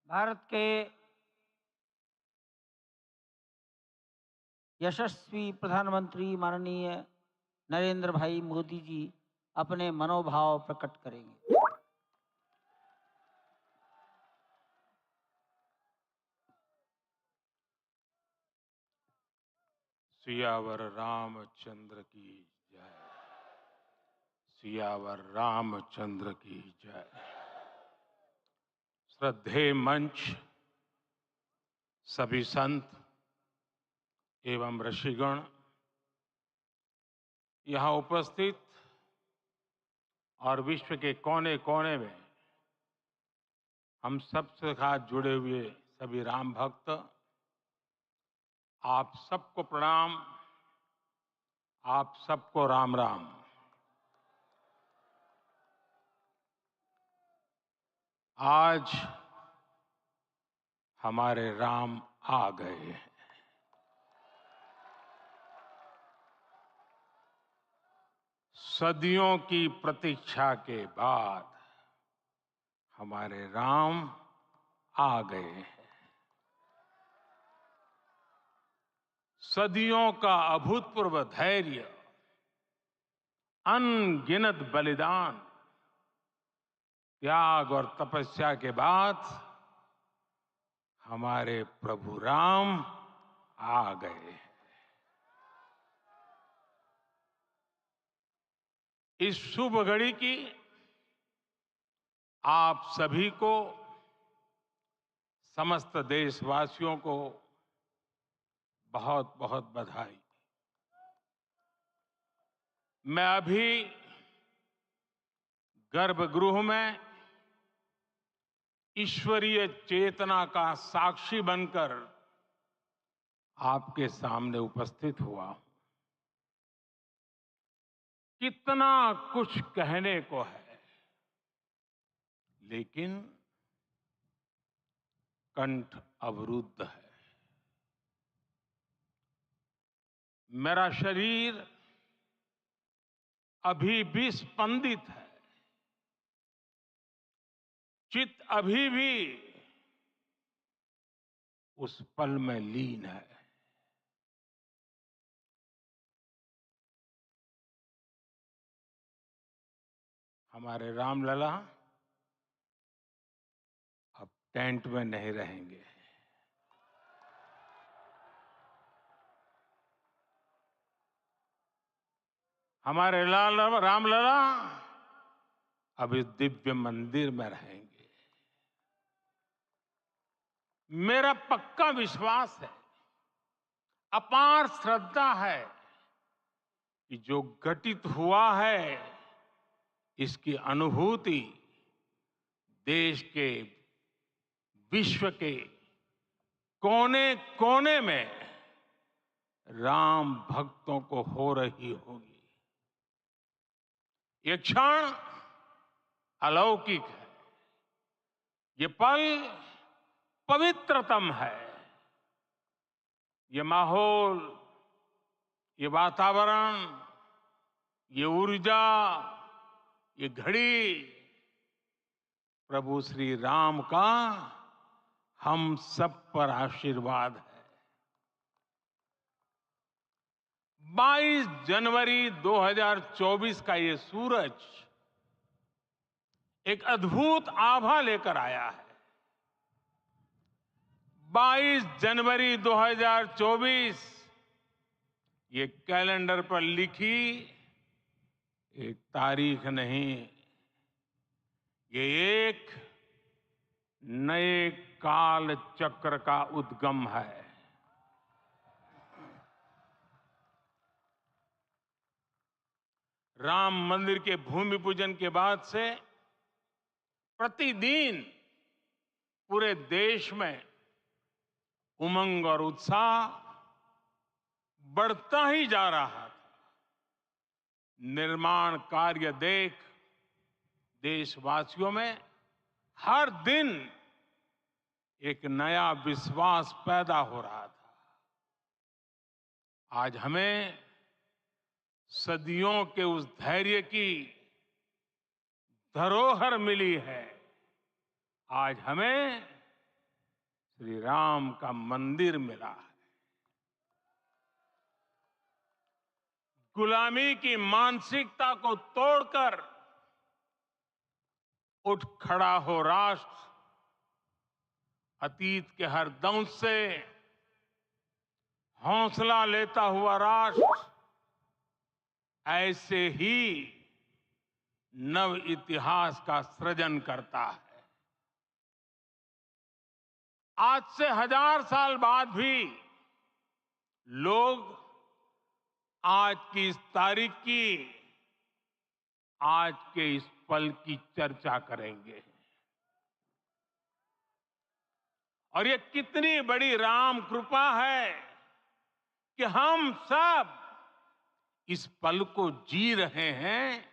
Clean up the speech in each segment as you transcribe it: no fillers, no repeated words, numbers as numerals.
भारत के यशस्वी प्रधानमंत्री माननीय नरेंद्र भाई मोदी जी अपने मनोभाव प्रकट करेंगे। सियावर रामचंद्र की जय। सियावर रामचंद्र की जय। श्रद्धेय मंच, सभी संत एवं ऋषिगण, यहाँ उपस्थित और विश्व के कोने कोने में हम सबसे साथ जुड़े हुए सभी राम भक्त, आप सबको प्रणाम, आप सबको राम राम। आज हमारे राम आ गए हैं। सदियों की प्रतीक्षा के बाद हमारे राम आ गए हैं। सदियों का अभूतपूर्व धैर्य, अनगिनत बलिदान, त्याग और तपस्या के बाद हमारे प्रभु राम आ गए हैं। इस शुभ घड़ी की आप सभी को, समस्त देशवासियों को बहुत बहुत बधाई। मैं अभी गर्भगृह में ईश्वरीय चेतना का साक्षी बनकर आपके सामने उपस्थित हुआ हूं। कितना कुछ कहने को है, लेकिन कंठ अवरुद्ध है। मेरा शरीर अभी भी स्पंदित है, चित्त अभी भी उस पल में लीन है। हमारे रामलला अब टेंट में नहीं रहेंगे। हमारे रामलला अब इस दिव्य मंदिर में रहेंगे। मेरा पक्का विश्वास है, अपार श्रद्धा है कि जो घटित हुआ है, इसकी अनुभूति देश के, विश्व के कोने कोने में राम भक्तों को हो रही होगी। ये क्षण अलौकिक है, ये पल पवित्रतम है। ये माहौल, ये वातावरण, ये ऊर्जा, ये घड़ी प्रभु श्री राम का हम सब पर आशीर्वाद है। 22 जनवरी 2024 का ये सूरज एक अद्भुत आभा लेकर आया है। 22 जनवरी 2024 ये कैलेंडर पर लिखी एक तारीख नहीं, ये एक नए काल चक्र का उद्गम है। राम मंदिर के भूमि पूजन के बाद से प्रतिदिन पूरे देश में उमंग और उत्साह बढ़ता ही जा रहा था। निर्माण कार्य देख देशवासियों में हर दिन एक नया विश्वास पैदा हो रहा था। आज हमें सदियों के उस धैर्य की धरोहर मिली है। आज हमें श्री राम का मंदिर मिला है। गुलामी की मानसिकता को तोड़कर उठ खड़ा हो राष्ट्र, अतीत के हर दंश से हौसला लेता हुआ राष्ट्र ऐसे ही नव इतिहास का सृजन करता है। आज से 1000 साल बाद भी लोग आज की इस तारीख की, आज के इस पल की चर्चा करेंगे। और ये कितनी बड़ी राम कृपा है कि हम सब इस पल को जी रहे हैं,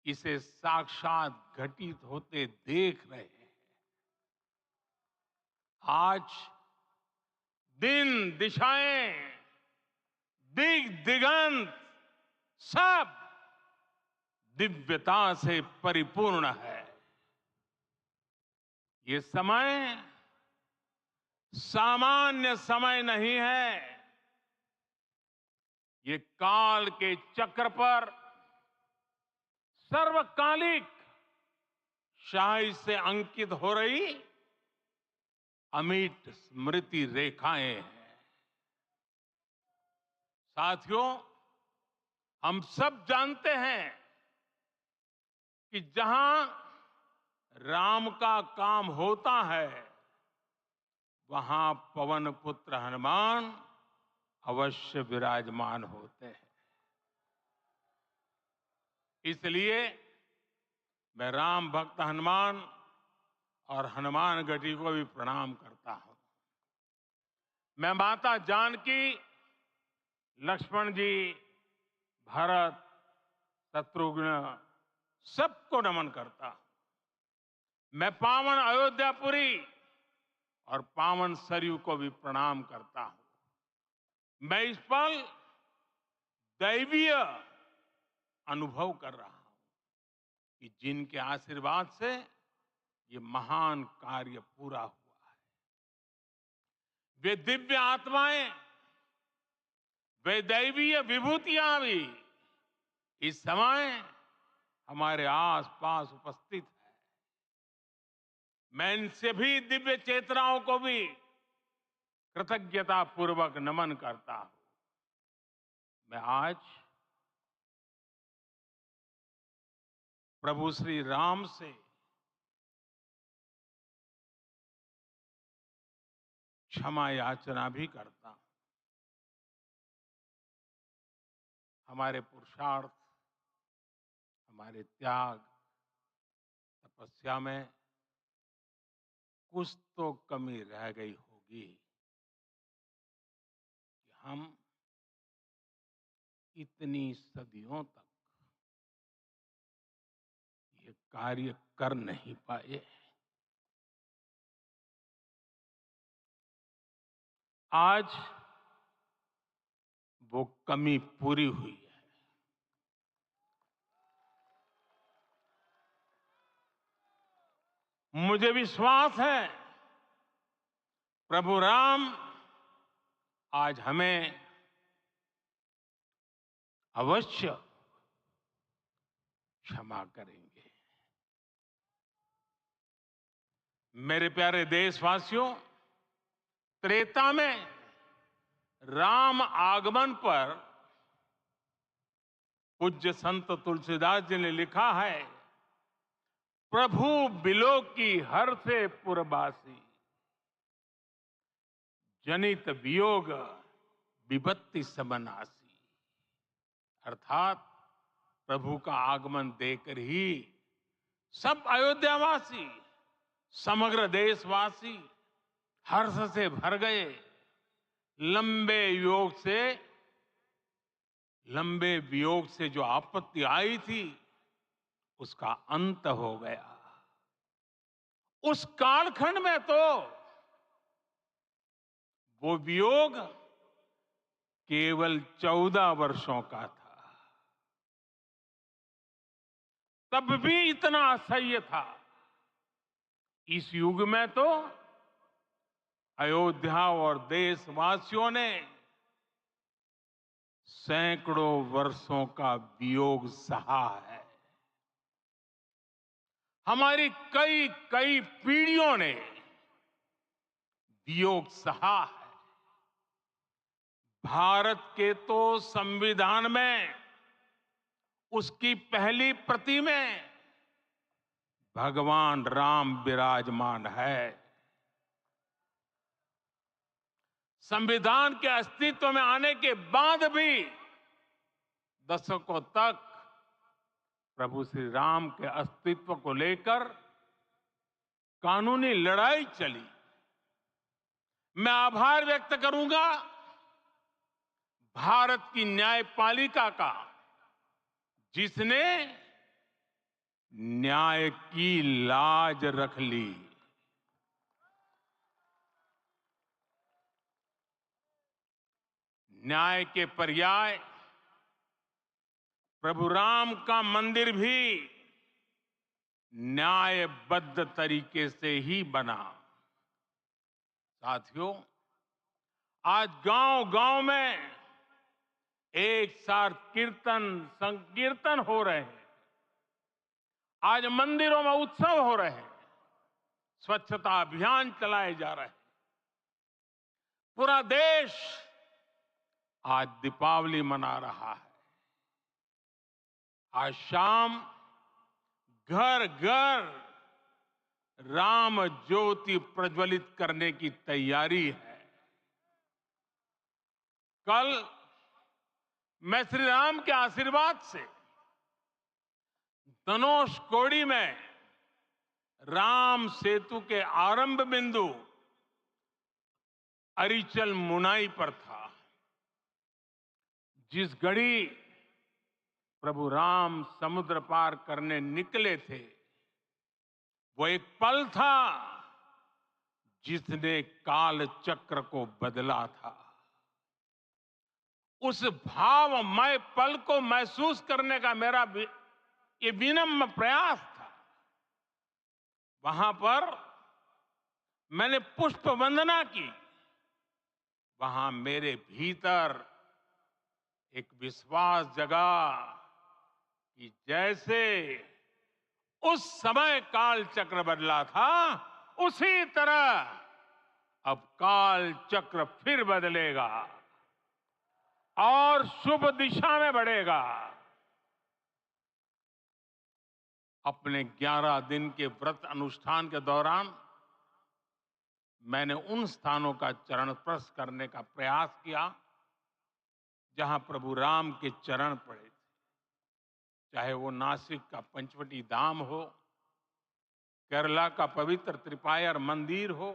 इसे साक्षात घटित होते देख रहे हैं। आज दिन दिशाएं, दिग दिगंत सब दिव्यता से परिपूर्ण है। ये समय सामान्य समय नहीं है। ये काल के चक्र पर सर्वकालिक शाही से अंकित हो रही अमिट स्मृति रेखाएं हैं। साथियों, हम सब जानते हैं कि जहां राम का काम होता है, वहां पवन पुत्र हनुमान अवश्य विराजमान होते हैं। इसलिए मैं राम भक्त हनुमान और हनुमान गढ़ी को भी प्रणाम करता हूं। मैं माता जानकी, लक्ष्मण जी, भरत, शत्रुघ्न सबको नमन करता हूं। मैं पावन अयोध्यापुरी और पावन सरयू को भी प्रणाम करता हूं। मैं इस पल दैवीय अनुभव कर रहा हूं कि जिनके आशीर्वाद से ये महान कार्य पूरा हुआ है। वे दिव्य आत्माएं, वे दैवीय विभूतियां भी इस समय हमारे आसपास उपस्थित है। मैं इन सभी दिव्य चेतनाओं को भी कृतज्ञता पूर्वक नमन करता हूं। मैं आज प्रभु श्री राम से क्षमा याचना भी करता हूं। हमारे पुरुषार्थ, हमारे त्याग, तपस्या में कुछ तो कमी रह गई होगी कि हम इतनी सदियों तक ये कार्य कर नहीं पाए। आज वो कमी पूरी हुई है। मुझे विश्वास है प्रभु राम आज हमें अवश्य क्षमा करेंगे। मेरे प्यारे देशवासियों, त्रेता में राम आगमन पर पूज्य संत तुलसीदास जी ने लिखा है, प्रभु बिलो की हर से पुरबासी, जनित वियोग विपत्ति समनासी। अर्थात प्रभु का आगमन देकर ही सब अयोध्यावासी, समग्र देशवासी हर्ष से भर गए। लंबे वियोग से जो आपत्ति आई थी, उसका अंत हो गया। उस कालखंड में तो वो वियोग केवल 14 वर्षों का था। तब भी इतना असह्य था। इस युग में तो अयोध्या और देशवासियों ने सैकड़ों वर्षों का वियोग सहा है। हमारी कई कई पीढ़ियों ने वियोग सहा है। भारत के तो संविधान में उसकी पहली प्रति में भगवान राम विराजमान है। संविधान के अस्तित्व में आने के बाद भी दशकों तक प्रभु श्री राम के अस्तित्व को लेकर कानूनी लड़ाई चली। मैं आभार व्यक्त करूंगा भारत की न्यायपालिका का, जिसने न्याय की लाज रख ली। न्याय के पर्याय प्रभु राम का मंदिर भी न्यायबद्ध तरीके से ही बना। साथियों, आज गांव-गांव में एक साथ कीर्तन संकीर्तन हो रहे हैं। आज मंदिरों में उत्सव हो रहे हैं। स्वच्छता अभियान चलाए जा रहे हैं। पूरा देश आज दीपावली मना रहा है। आज शाम घर घर राम ज्योति प्रज्वलित करने की तैयारी है। कल मैं श्री राम के आशीर्वाद से धनुषकोडी में राम सेतु के आरंभ बिंदु अरिचल मुनाई पर था। जिस घड़ी प्रभु राम समुद्र पार करने निकले थे, वो एक पल था जिसने काल चक्र को बदला था। उस भावमय पल को महसूस करने का मेरा ये विनम्र प्रयास था। वहां पर मैंने पुष्प वंदना की। वहां मेरे भीतर एक विश्वास जगा कि जैसे उस समय काल चक्र बदला था, उसी तरह अब काल चक्र फिर बदलेगा और शुभ दिशा में बढ़ेगा। अपने 11 दिन के व्रत अनुष्ठान के दौरान मैंने उन स्थानों का चरण स्पर्श करने का प्रयास किया जहां प्रभु राम के चरण पड़े थे। चाहे वो नासिक का पंचवटी धाम हो, केरला का पवित्र त्रिपायर मंदिर हो,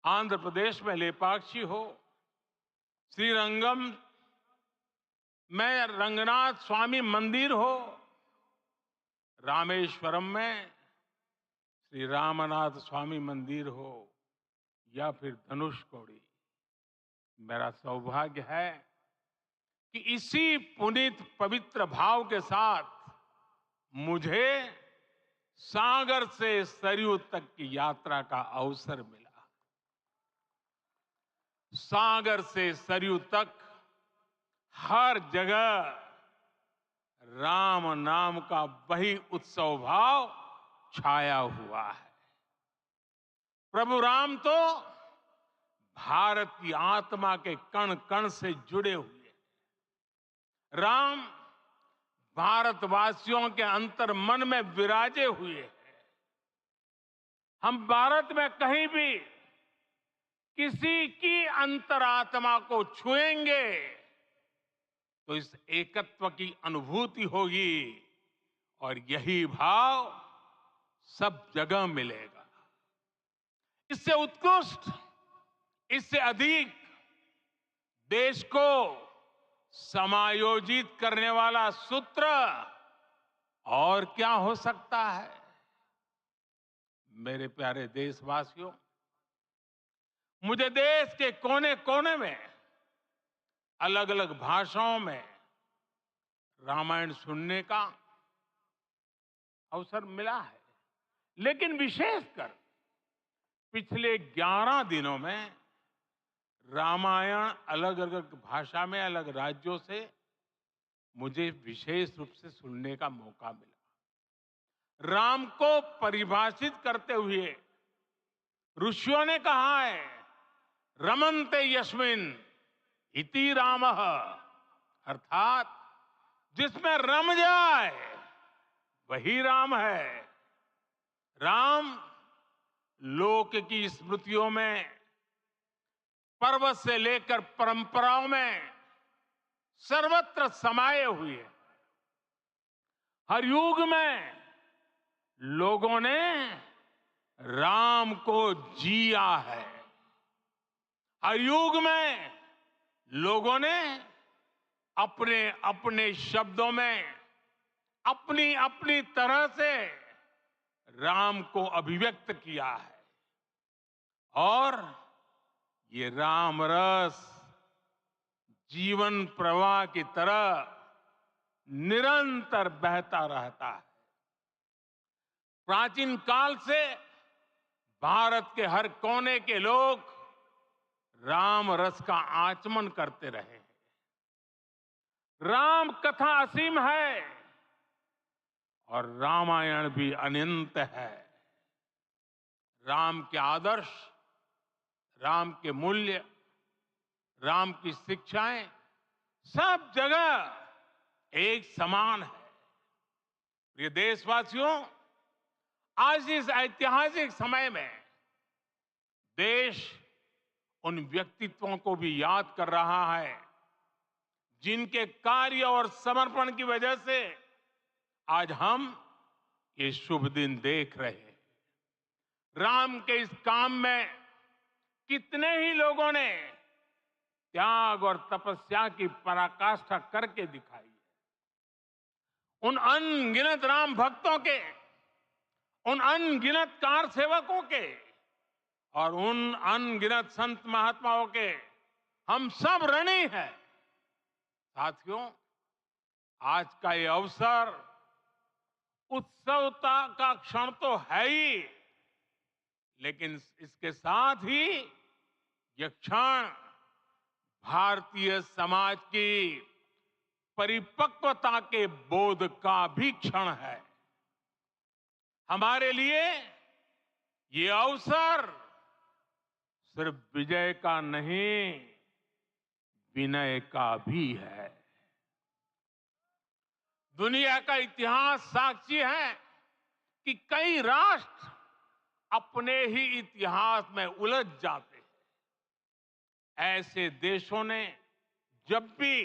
आंध्र प्रदेश में लेपाक्षी हो, श्रीरंगम में रंगनाथ स्वामी मंदिर हो, रामेश्वरम में श्री रामनाथ स्वामी मंदिर हो, या फिर धनुषकोडी। मेरा सौभाग्य है कि इसी पुनीत पवित्र भाव के साथ मुझे सागर से सरयू तक की यात्रा का अवसर मिला। सागर से सरयू तक हर जगह राम नाम का वही उत्सव भाव छाया हुआ है। प्रभु राम तो भारत की आत्मा के कण कण से जुड़े हुए हैं। राम भारतवासियों के अंतर मन में विराजे हुए हैं। हम भारत में कहीं भी किसी की अंतरात्मा को छुएंगे तो इस एकत्व की अनुभूति होगी और यही भाव सब जगह मिलेगा। इससे उत्कृष्ट, इससे अधिक देश को समायोजित करने वाला सूत्र और क्या हो सकता है। मेरे प्यारे देशवासियों, मुझे देश के कोने कोने में अलग अलग भाषाओं में रामायण सुनने का अवसर मिला है, लेकिन विशेषकर पिछले 11 दिनों में रामायण अलग अलग भाषा में अलग राज्यों से मुझे विशेष रूप से सुनने का मौका मिला। राम को परिभाषित करते हुए ऋषियों ने कहा है, रमन्ते यस्मिन् इति रामः, अर्थात जिसमें रम जाए वही राम है। राम लोक की स्मृतियों में, पर्व से लेकर परंपराओं में सर्वत्र समाये हुए हैं। हर युग में लोगों ने राम को जिया है। हर युग में लोगों ने अपने अपने शब्दों में अपनी अपनी तरह से राम को अभिव्यक्त किया है। और ये राम रस जीवन प्रवाह की तरह निरंतर बहता रहता है। प्राचीन काल से भारत के हर कोने के लोग राम रस का आचमन करते रहे हैं। राम कथा असीम है और रामायण भी अनंत है। राम के आदर्श, राम के मूल्य, राम की शिक्षाएं सब जगह एक समान है। प्रिय देशवासियों, आज इस ऐतिहासिक समय में देश उन व्यक्तित्वों को भी याद कर रहा है जिनके कार्य और समर्पण की वजह से आज हम ये शुभ दिन देख रहे हैं। राम के इस काम में कितने ही लोगों ने त्याग और तपस्या की पराकाष्ठा करके दिखाई है। उन अनगिनत राम भक्तों के, उन अनगिनत कार सेवकों के और उन अनगिनत संत महात्माओं के हम सब ऋणी हैं। साथियों, आज का ये अवसर उत्सवता का क्षण तो है ही, लेकिन इसके साथ ही यह क्षण भारतीय समाज की परिपक्वता के बोध का भी क्षण है। हमारे लिए ये अवसर सिर्फ विजय का नहीं, विनय का भी है। दुनिया का इतिहास साक्षी है कि कई राष्ट्र अपने ही इतिहास में उलझ जाते हैं। ऐसे देशों ने जब भी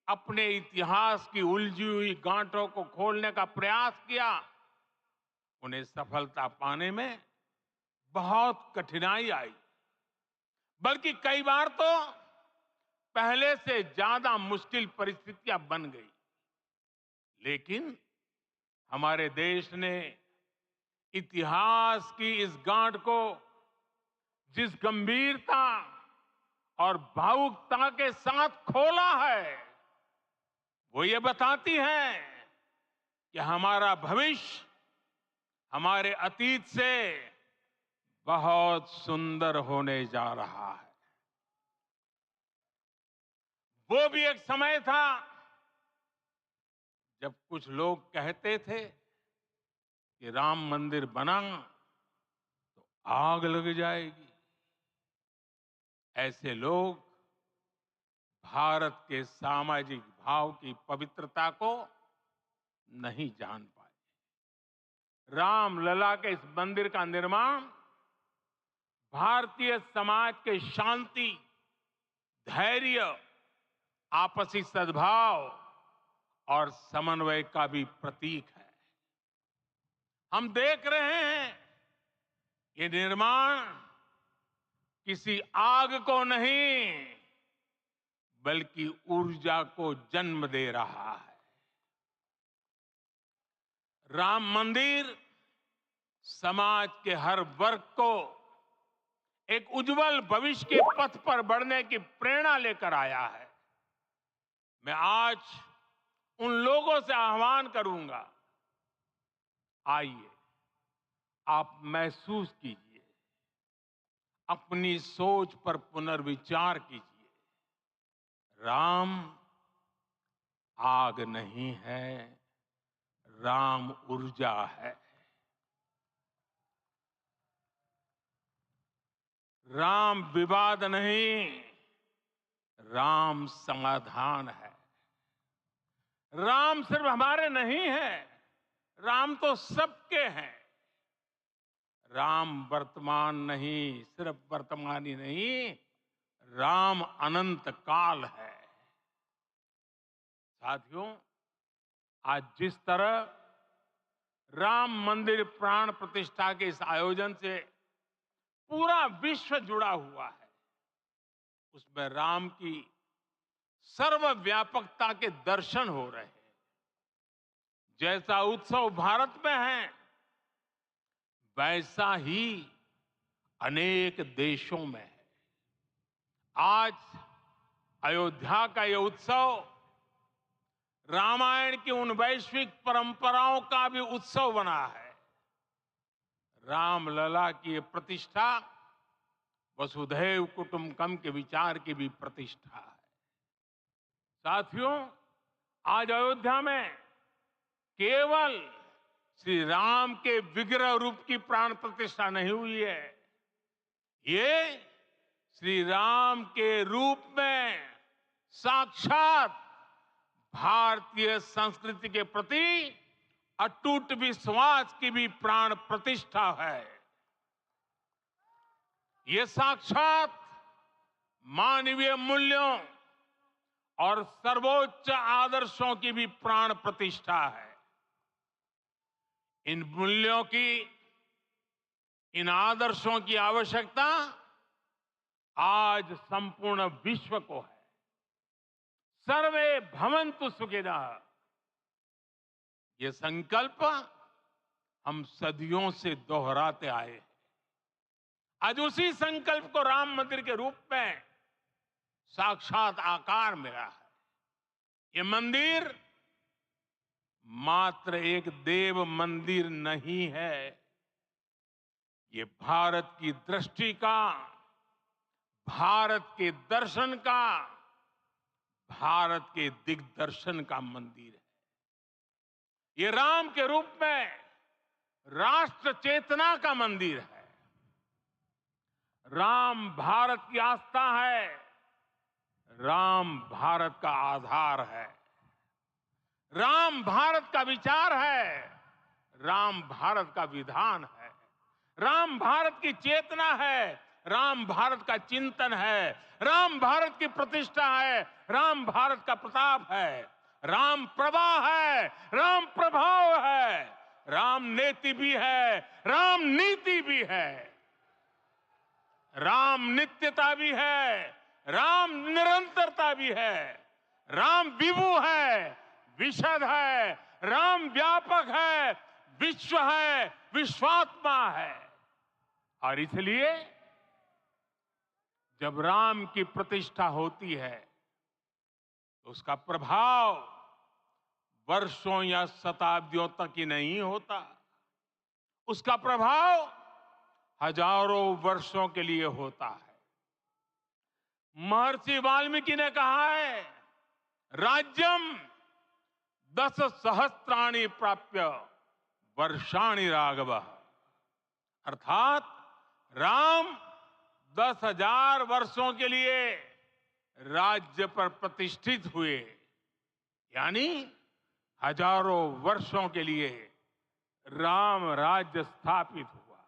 अपने इतिहास की उलझी हुई गांठों को खोलने का प्रयास किया, उन्हें सफलता पाने में बहुत कठिनाई आई, बल्कि कई बार तो पहले से ज्यादा मुश्किल परिस्थितियां बन गई। लेकिन हमारे देश ने इतिहास की इस गांठ को जिस गंभीरता और भावुकता के साथ खोला है, वो ये बताती है कि हमारा भविष्य हमारे अतीत से बहुत सुंदर होने जा रहा है। वो भी एक समय था जब कुछ लोग कहते थे कि राम मंदिर बना तो आग लग जाएगी। ऐसे लोग भारत के सामाजिक भाव की पवित्रता को नहीं जान पाए। रामलला के इस मंदिर का निर्माण भारतीय समाज के शांति, धैर्य, आपसी सद्भाव और समन्वय का भी प्रतीक है। हम देख रहे हैं ये निर्माण किसी आग को नहीं, बल्कि ऊर्जा को जन्म दे रहा है। राम मंदिर समाज के हर वर्ग को एक उज्जवल भविष्य के पथ पर बढ़ने की प्रेरणा लेकर आया है। मैं आज उन लोगों से आह्वान करूंगा, आइए आप महसूस कीजिए अपनी सोच पर पुनर्विचार कीजिए। राम आग नहीं है, राम ऊर्जा है। राम विवाद नहीं, राम समाधान है। राम सिर्फ हमारे नहीं है, राम तो सबके हैं। राम वर्तमान नहीं, सिर्फ वर्तमान ही नहीं, राम अनंत काल है। साथियों, आज जिस तरह राम मंदिर प्राण प्रतिष्ठा के इस आयोजन से पूरा विश्व जुड़ा हुआ है, उसमें राम की सर्वव्यापकता के दर्शन हो रहे हैं। जैसा उत्सव भारत में है, वैसा ही अनेक देशों में है। आज अयोध्या का यह उत्सव रामायण की उन वैश्विक परंपराओं का भी उत्सव बना है। रामलला की ये प्रतिष्ठा वसुधैव कुटुंबकम के विचार की भी प्रतिष्ठा है। साथियों, आज अयोध्या में केवल श्री राम के विग्रह रूप की प्राण प्रतिष्ठा नहीं हुई है, ये श्री राम के रूप में साक्षात भारतीय संस्कृति के प्रति अटूट विश्वास की भी प्राण प्रतिष्ठा है। ये साक्षात मानवीय मूल्यों और सर्वोच्च आदर्शों की भी प्राण प्रतिष्ठा है। इन मूल्यों की, इन आदर्शों की आवश्यकता आज संपूर्ण विश्व को है। सर्वे भवन्तु सुखिनः, ये संकल्प हम सदियों से दोहराते आए हैं। आज उसी संकल्प को राम मंदिर के रूप में साक्षात आकार मिला है। ये मंदिर मात्र एक देव मंदिर नहीं है, ये भारत की दृष्टि का, भारत के दर्शन का, भारत के दिग्दर्शन का मंदिर है। ये राम के रूप में राष्ट्र चेतना का मंदिर है। राम भारत की आस्था है, राम भारत का आधार है। राम भारत का विचार है, राम भारत का विधान है। राम भारत की चेतना है, राम भारत का चिंतन है। राम भारत की प्रतिष्ठा है, राम भारत का प्रताप है। राम प्रवाह है, राम प्रभाव है। राम नेति भी है, राम नीति भी है। राम नित्यता भी है, राम निरंतरता भी है। राम विभु है, विशद है, राम व्यापक है, विश्व है, विश्वात्मा है। और इसलिए जब राम की प्रतिष्ठा होती है तो उसका प्रभाव वर्षों या शताब्दियों तक ही नहीं होता, उसका प्रभाव हजारों वर्षों के लिए होता है। महर्षि वाल्मीकि ने कहा है, राज्यम 10 सहस्त्राणि प्राप्य वर्षाणि राघव, अर्थात राम 10,000 वर्षों के लिए राज्य पर प्रतिष्ठित हुए, यानी हजारों वर्षों के लिए राम राज्य स्थापित हुआ।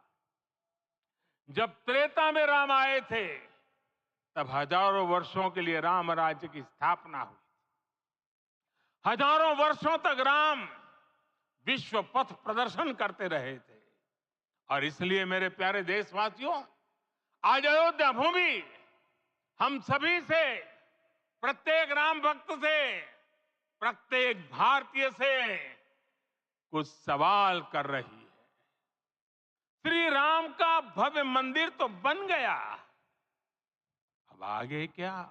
जब त्रेता में राम आए थे तब हजारों वर्षों के लिए राम राज्य की स्थापना हुई। हजारों वर्षों तक राम विश्व पथ प्रदर्शन करते रहे थे। और इसलिए मेरे प्यारे देशवासियों, आज अयोध्या भूमि हम सभी से, प्रत्येक राम भक्त से, प्रत्येक भारतीय से कुछ सवाल कर रही है। श्री राम का भव्य मंदिर तो बन गया, अब आगे क्या?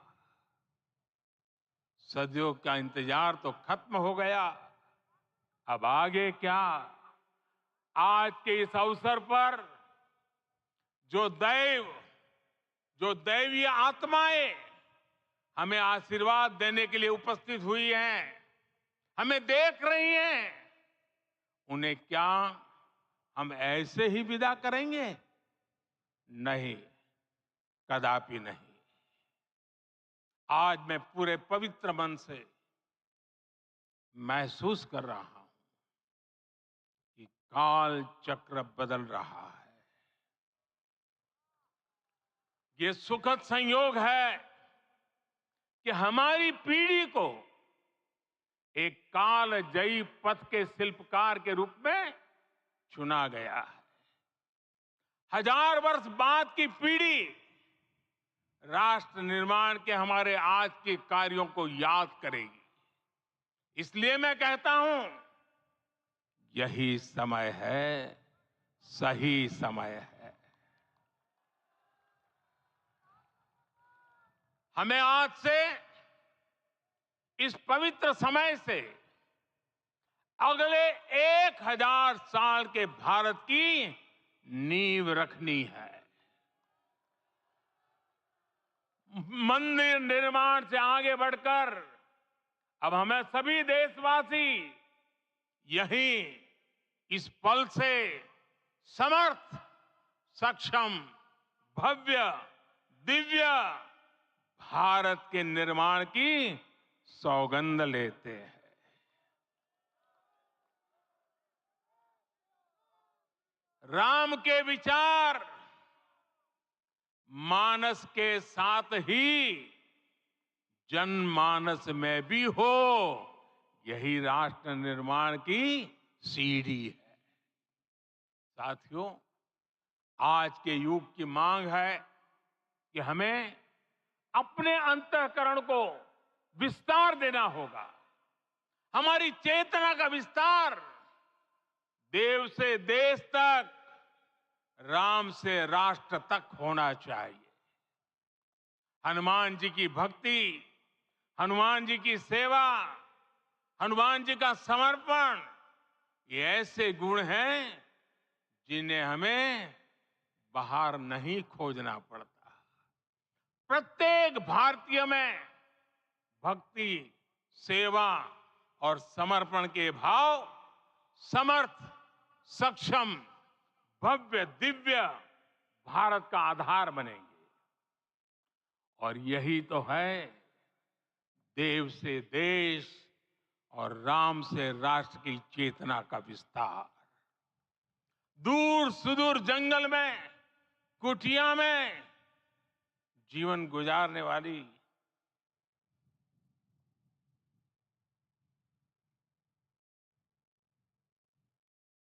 सदियों का इंतजार तो खत्म हो गया, अब आगे क्या? आज के इस अवसर पर जो दैव जो दैवीय आत्माएं हमें आशीर्वाद देने के लिए उपस्थित हुई हैं, हमें देख रही हैं, उन्हें क्या हम ऐसे ही विदा करेंगे? नहीं, कदापि नहीं। आज मैं पूरे पवित्र मन से महसूस कर रहा हूं कि काल चक्र बदल रहा है। ये सुखद संयोग है कि हमारी पीढ़ी को एक कालजयी पथ के शिल्पकार के रूप में चुना गया है। 1000 वर्ष बाद की पीढ़ी राष्ट्र निर्माण के हमारे आज के कार्यों को याद करेगी। इसलिए मैं कहता हूं, यही समय है, सही समय है। हमें आज से, इस पवित्र समय से, अगले 1000 साल के भारत की नींव रखनी है। मंदिर निर्माण से आगे बढ़कर अब हमें सभी देशवासी यहीं इस पल से समर्थ, सक्षम, भव्य, दिव्य भारत के निर्माण की सौगंध लेते हैं। राम के विचार मानस के साथ ही जनमानस में भी हो, यही राष्ट्र निर्माण की सीढ़ी है। साथियों, आज के युग की मांग है कि हमें अपने अंतःकरण को विस्तार देना होगा। हमारी चेतना का विस्तार देव से देश तक, राम से राष्ट्र तक होना चाहिए। हनुमान जी की भक्ति, हनुमान जी की सेवा, हनुमान जी का समर्पण, ये ऐसे गुण हैं जिन्हें हमें बाहर नहीं खोजना पड़ता। प्रत्येक भारतीय में भक्ति, सेवा और समर्पण के भाव समर्थ, सक्षम, भव्य, दिव्य भारत का आधार बनेंगे। और यही तो है देव से देश और राम से राष्ट्र की चेतना का विस्तार। दूर सुदूर जंगल में, कुटिया में जीवन गुजारने वाली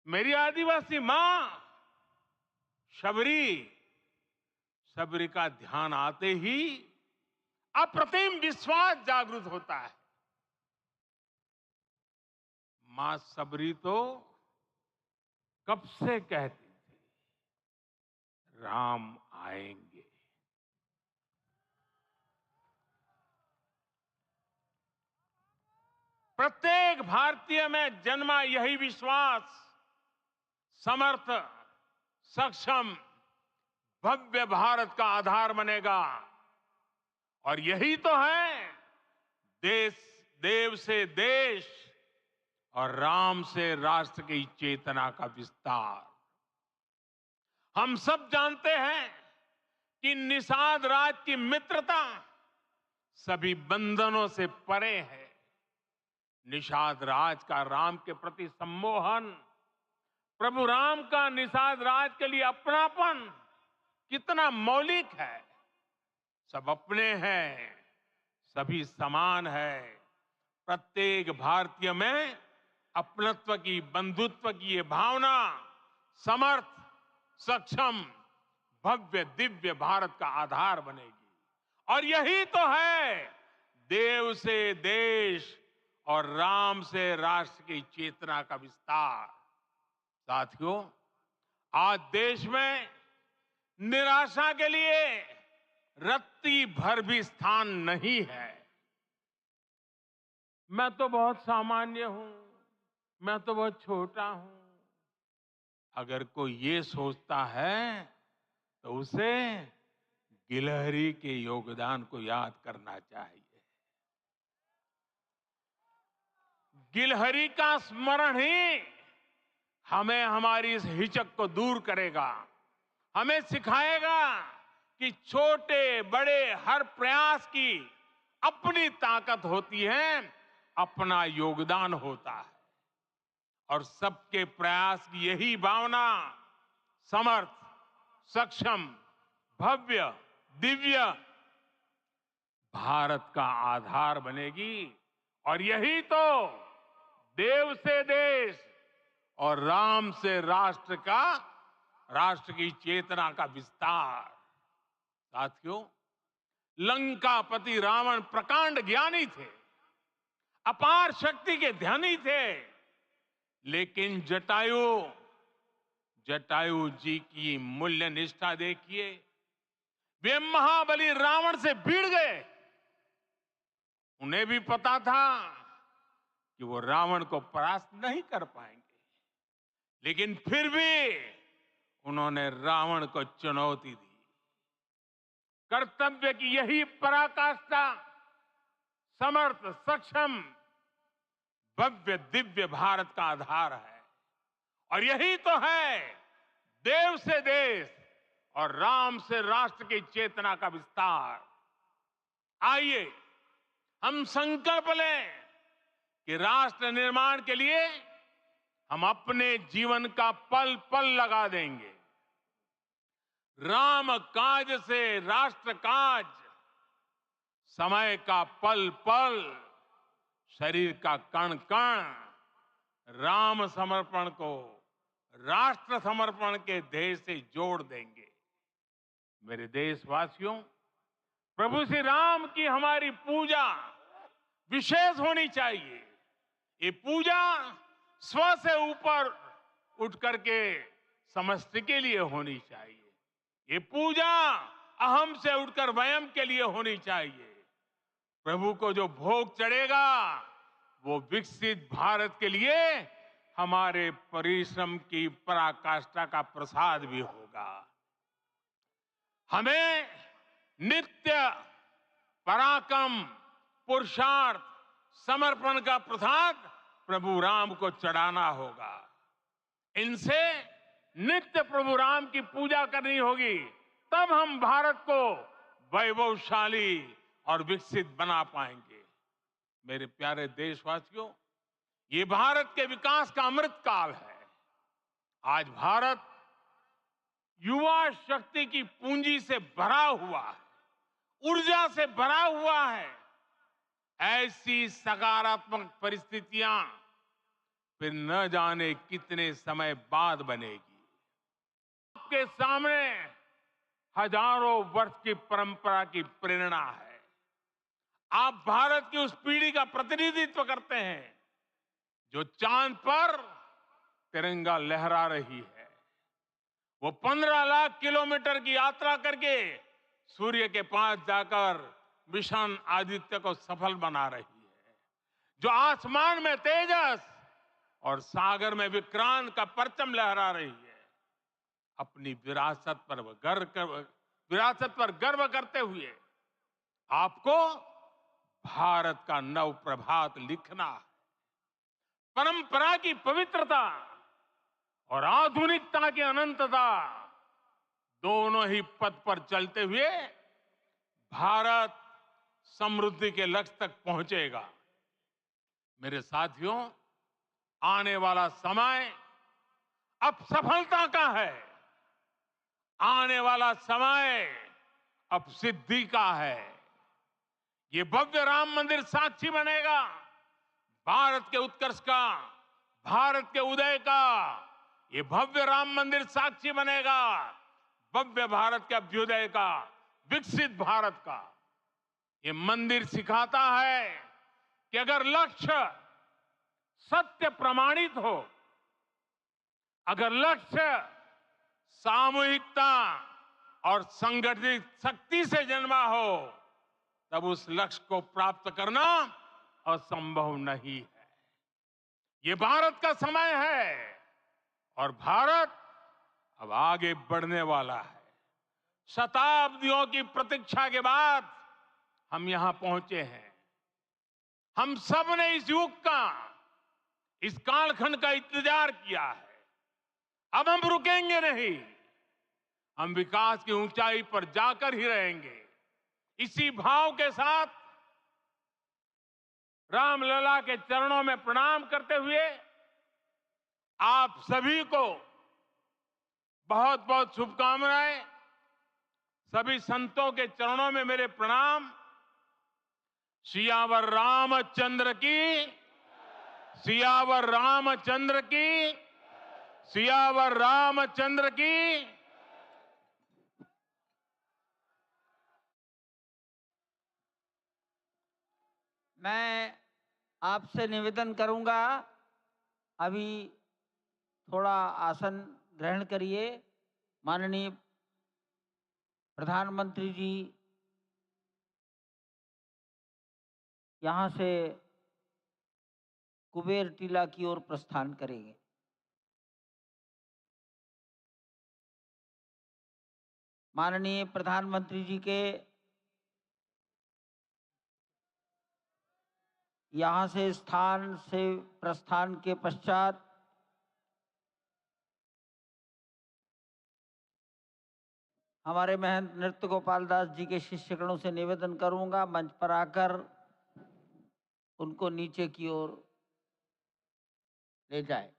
मेरी आदिवासी मां शबरी, शबरी का ध्यान आते ही अप्रतिम विश्वास जागृत होता है। मां शबरी तो कब से कहती थी, राम आएंगे। प्रत्येक भारतीय में जन्मा यही विश्वास समर्थ, सक्षम, भव्य भारत का आधार बनेगा। और यही तो है देश, देव से देश और राम से राष्ट्र की चेतना का विस्तार। हम सब जानते हैं कि निषाद राज की मित्रता सभी बंधनों से परे है। निषाद राज का राम के प्रति सम्मोहन, प्रभु राम का निषाद राज के लिए अपनापन कितना मौलिक है। सब अपने हैं, सभी समान है। प्रत्येक भारतीय में अपनत्व की, बंधुत्व की ये भावना समर्थ, सक्षम, भव्य, दिव्य भारत का आधार बनेगी। और यही तो है देव से देश और राम से राष्ट्र की चेतना का विस्तार। साथियों, आज देश में निराशा के लिए रत्ती भर भी स्थान नहीं है। मैं तो बहुत सामान्य हूं, मैं तो बहुत छोटा हूं। अगर कोई ये सोचता है तो उसे गिलहरी के योगदान को याद करना चाहिए। गिलहरी का स्मरण ही हमें हमारी इस हिचक को दूर करेगा, हमें सिखाएगा कि छोटे बड़े हर प्रयास की अपनी ताकत होती है, अपना योगदान होता है। और सबके प्रयास की यही भावना समर्थ, सक्षम, भव्य, दिव्य भारत का आधार बनेगी। और यही तो देव से देश और राम से राष्ट्र की चेतना का विस्तार। साथियों, लंकापति रावण प्रकांड ज्ञानी थे, अपार शक्ति के धनी थे, लेकिन जटायु जी की मूल्य निष्ठा देखिए। वे महाबली रावण से भिड़ गए। उन्हें भी पता था कि वो रावण को परास्त नहीं कर पाएंगे, लेकिन फिर भी उन्होंने रावण को चुनौती दी। कर्तव्य की यही पराकाष्ठा समर्थ, सक्षम, भव्य, दिव्य भारत का आधार है। और यही तो है देव से देश और राम से राष्ट्र की चेतना का विस्तार। आइए हम संकल्प लें कि राष्ट्र निर्माण के लिए हम अपने जीवन का पल पल लगा देंगे। राम काज से राष्ट्र काज, समय का पल पल, शरीर का कण कण राम समर्पण को राष्ट्र समर्पण के ध्येय से जोड़ देंगे। मेरे देशवासियों, प्रभु श्री राम की हमारी पूजा विशेष होनी चाहिए। ये पूजा स्व से ऊपर उठ करके समष्टि के लिए होनी चाहिए। ये पूजा अहम से उठकर वयम के लिए होनी चाहिए। प्रभु को जो भोग चढ़ेगा वो विकसित भारत के लिए हमारे परिश्रम की पराकाष्ठा का प्रसाद भी होगा। हमें नित्य पराक्रम, पुरुषार्थ, समर्पण का प्रसाद प्रभु राम को चढ़ाना होगा। इनसे नित्य प्रभु राम की पूजा करनी होगी, तब हम भारत को वैभवशाली और विकसित बना पाएंगे। मेरे प्यारे देशवासियों, ये भारत के विकास का अमृत काल है। आज भारत युवा शक्ति की पूंजी से भरा हुआ है, ऊर्जा से भरा हुआ है। ऐसी सकारात्मक परिस्थितियां फिर न जाने कितने समय बाद बनेगी। आपके सामने हजारों वर्ष की परंपरा की प्रेरणा है। आप भारत की उस पीढ़ी का प्रतिनिधित्व करते हैं जो चांद पर तिरंगा लहरा रही है। वो 15 लाख किलोमीटर की यात्रा करके सूर्य के पास जाकर मिशन आदित्य को सफल बना रही है। जो आसमान में तेजस और सागर में विक्रांत का परचम लहरा रही है। अपनी विरासत पर गर्व करते हुए आपको भारत का नव प्रभात लिखना है। परंपरा की पवित्रता और आधुनिकता की अनंतता, दोनों ही पथ पर चलते हुए भारत समृद्धि के लक्ष्य तक पहुंचेगा। मेरे साथियों, आने वाला समय अब सफलता का है। आने वाला समय अब सिद्धि का है। ये भव्य राम मंदिर साक्षी बनेगा भारत के उत्कर्ष का, भारत के उदय का। ये भव्य राम मंदिर साक्षी बनेगा भव्य भारत के अभ्युदय का, विकसित भारत का। ये मंदिर सिखाता है कि अगर लक्ष्य सत्य प्रमाणित हो, अगर लक्ष्य सामूहिकता और संगठित शक्ति से जन्मा हो, तब उस लक्ष्य को प्राप्त करना असंभव नहीं है। ये भारत का समय है और भारत अब आगे बढ़ने वाला है। शताब्दियों की प्रतीक्षा के बाद हम यहां पहुंचे हैं। हम सब ने इस युग का, इस कालखंड का इंतजार किया है। अब हम रुकेंगे नहीं, हम विकास की ऊंचाई पर जाकर ही रहेंगे। इसी भाव के साथ रामलला के चरणों में प्रणाम करते हुए आप सभी को बहुत बहुत शुभकामनाएं। सभी संतों के चरणों में मेरे प्रणाम। सियावर रामचंद्र की, सियावर रामचंद्र की, सियावर रामचंद्र की। मैं आपसे निवेदन करूंगा, अभी थोड़ा आसन ग्रहण करिए। माननीय प्रधानमंत्री जी यहाँ से कुबेर टीला की ओर प्रस्थान करेंगे। माननीय प्रधानमंत्री जी के यहाँ से स्थान से प्रस्थान के पश्चात हमारे महंत नृत्य गोपाल दास जी के शिष्यगणों से निवेदन करूंगा, मंच पर आकर उनको नीचे की ओर ले जाए।